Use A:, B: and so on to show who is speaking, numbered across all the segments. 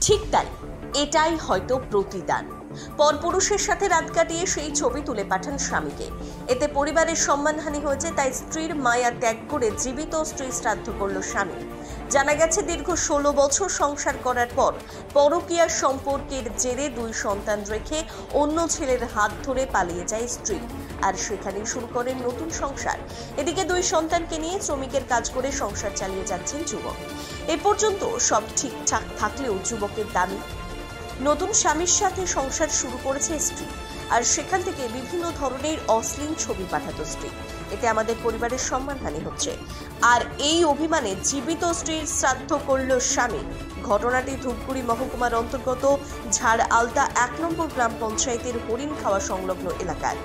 A: ঠিক তাই, এটাই হয়তো প্রতিদান। পরপুরুষের সাথে রাত কাটিয়ে সেই ছবি তুলে পাঠান স্বামীকে। এতে পরিবারের সম্মানহানি হয়েছে, তাই স্ত্রীর মায়া ত্যাগ করে জীবিত স্ত্রী শ্রাদ্ধ করল স্বামী। জানা গেছে, দীর্ঘ 16 বছর সংসার করার পর পরকীয়া সম্পর্কের জেরে 2 সন্তান রেখে অন্য ছেলের হাত ধরে পালিয়ে যায় স্ত্রী, আর সেখানেই শুরু করেন নতুন সংসার। এদিকে 2 সন্তানকে নিয়ে শ্রমিকের কাজ করে সংসার চালিয়ে যাচ্ছেন যুবক। এ পর্যন্ত সব ঠিকঠাক থাকলেও যুবকের দাবি, নতুন স্বামীর সাথে সংসার শুরু করেছে স্ত্রী, আর সেখান থেকে বিভিন্ন ধরনের অশ্লীল ছবি পাঠাতো স্ত্রী। এতে আমাদের পরিবারের সম্মানহানি হচ্ছে। আর এই অভিমানে জীবিত স্ত্রীর শ্রাদ্ধ করল স্বামী। ঘটনাটি ধূপগুড়ি মহকুমার অন্তর্গত ঝাড় আলতা 1 নম্বর গ্রাম পঞ্চায়েতের হরিণ খাওয়া সংলগ্ন এলাকার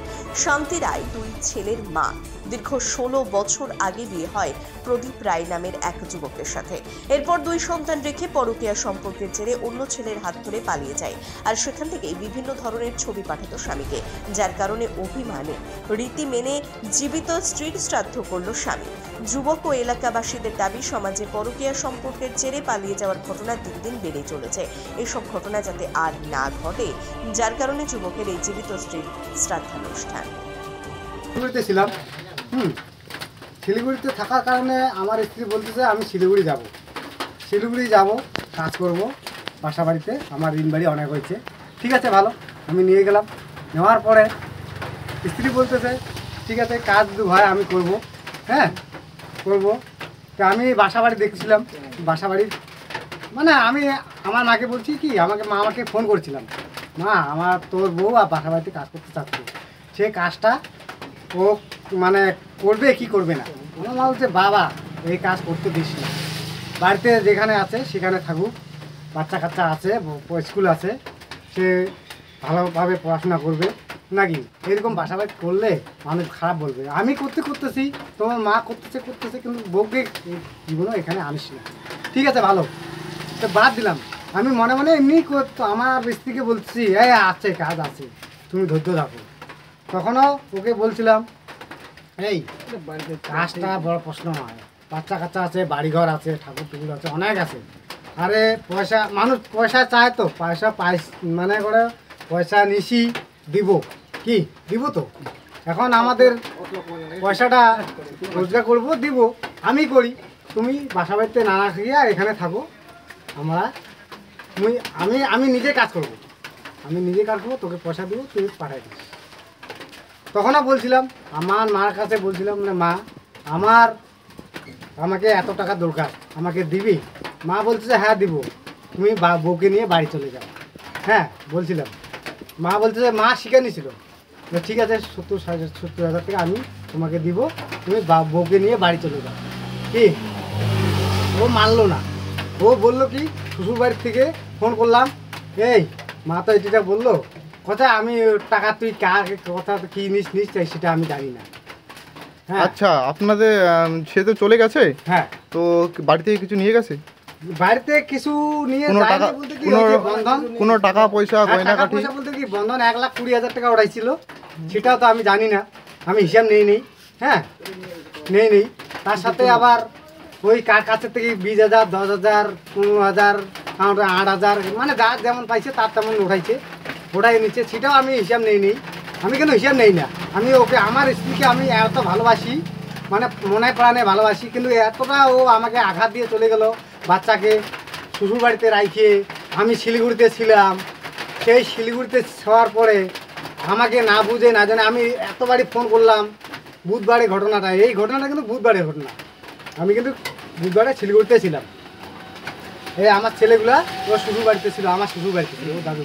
A: শান্তি রায় 2 ছেলের মা। দীর্ঘ 16 বছর আগে বিয়ে হয় প্রদীপ রায় নামের এক যুবকের সাথে। এরপর 2 সন্তান রেখে পরকীয়া সম্পর্কের জেরে অন্য ছেলের হাত ধরে পালিয়ে যায়, আর সেখান থেকেই বিভিন্ন ধরনের ছবি পাঠাতো স্বামীকে, যার কারণে অভিমানে রীতি মেনে জীবিত স্ত্রীর শ্রাদ্ধ করল স্বামী। যুবক ও এলাকাবাসীদের দাবি, সমাজে পরকীয়া সম্পর্কের জেরে পালিয়ে যাওয়ার ঘটনা দিন দিন বেড়ে চলেছে। এসব ঘটনা যাতে আর না ঘটে, যার কারণে যুবকের এই জীবিত স্ত্রীর শ্রাদ্ধানুষ্ঠান।
B: শিলিগুড়িতে থাকার কারণে আমার স্ত্রী বলতেছে আমি শিলিগুড়ি যাব, কাজ করব বাসা বাড়িতে, আমার ঋণ বাড়ি অনেক হয়েছে। ঠিক আছে, ভালো, আমি নিয়ে গেলাম। নেওয়ার পরে স্ত্রী বলতেছে ঠিক আছে, কাজ হয় আমি করব, হ্যাঁ করব। তো আমি বাসা বাড়ি দেখছিলাম, বাসা বাড়ির মানে আমি আমার মাকে বলছি কি, মা আমাকে ফোন করছিলাম, মা আমার তোর বউ আর বাসা বাড়িতে কাজ করতে চাচ্ছে, সে কাজটা ও মানে করবে কি করবে না। আমার মা বলছে বাবা এই কাজ করতে দিস না, বাড়িতে যেখানে আছে সেখানে থাকুক, বাচ্চা কাচ্চা আছে, স্কুল আছে, সে ভালোভাবে পড়াশোনা করবে নাকি। এরকম বাসা বাড়ি করলে মানুষ খারাপ বলবে। আমি করতেছি, তোমার মা করতেছে, কিন্তু বউকে জীবনও এখানে আনিস না। ঠিক আছে, ভালো, তো বাদ দিলাম। আমি মনে মনে এমনি আমার স্ত্রীকে বলছি আছে কাজ আছে, তুমি ধৈর্য রাখো। তখনও ওকে বলছিলাম এই কাজটা বড় প্রশ্ন নয়, বাচ্চা কাচ্চা আছে, বাড়িঘর আছে, ঠাকুর টুকুর আছে, অনেক আছে। আরে পয়সা, মানুষ পয়সা চায় তো, পয়সা মানে করে পয়সা নিশি দিব তো। এখন আমাদের পয়সাটা রোজগার করবো, দিব, আমি করি, তুমি বাসা বাড়িতে না রাখিয়া এখানে থাকো, আমি নিজে কাজ করবো, তোকে পয়সা দিব, তুই পাঠাই দিস। তখনও বলছিলাম আমার মার কাছে, বলছিলাম না মা আমাকে এত টাকা দরকার, আমাকে দিবি? মা বলছে হ্যাঁ দিব, তুমি বউকে নিয়ে বাড়ি চলে যাও। হ্যাঁ বলছিলাম, মা বলছে যে মা শিখে নিয়েছিল, ঠিক আছে 70,000 টাকা আমি তোমাকে দিব, তুমি বউকে নিয়ে বাড়ি চলে যাও। কি ও মানলো না, ও বললো কি শ্বশুর বাড়ির থেকে ফোন করলাম, এই মা তো এটা বললো কথা, আমি টাকা তুই কথা কি নিস চাই সেটা আমি জানি না।
C: আচ্ছা, আপনাদের সে তো চলে গেছে,
B: হ্যাঁ,
C: তো বাড়ি থেকে কিছু নিয়ে গেছে?
B: বাড়িতে কিছু নিয়ে
C: কোনো টাকা পয়সা গয়নাগাটি
B: বলতে কি বন্ধন 1,20,000 টাকা উঠাইছিল, সেটাও তো আমি জানি না, আমি হিসাব নেই। হ্যাঁ নেই, তার সাথে আবার ওই কাছের থেকে 20,000, 10,000, 15,000, 8,000, মানে যার যেমন পাইছে তার তেমন ওটাই নিচ্ছে, সেটাও আমি হিসাব নেই। আমি কেন হিসাব নেই না, আমি ওকে, আমার স্ত্রীকে আমি এত ভালোবাসি, মানে মনে প্রাণে ভালোবাসি, কিন্তু এতটা ও আমাকে আঘাত দিয়ে চলে গেল। বাচ্চাকে শ্বশুর বাড়িতে রাখে আমি শিলিগুড়িতে ছিলাম, সেই শিলিগুড়িতে শোয়ার পরে আমাকে না বুঝে না জানে আমি এতবারই ফোন করলাম। বুধবারে ঘটনাটা, এই ঘটনাটা কিন্তু বুধবারের ঘটনা, আমি কিন্তু বুধবারে শিলিগুড়িতে ছিলাম। এই আমার ছেলেগুলা ও শ্বশুর বাড়িতে ছিল, আমার শ্বশুর বাড়িতে ছিল, ও দাদু।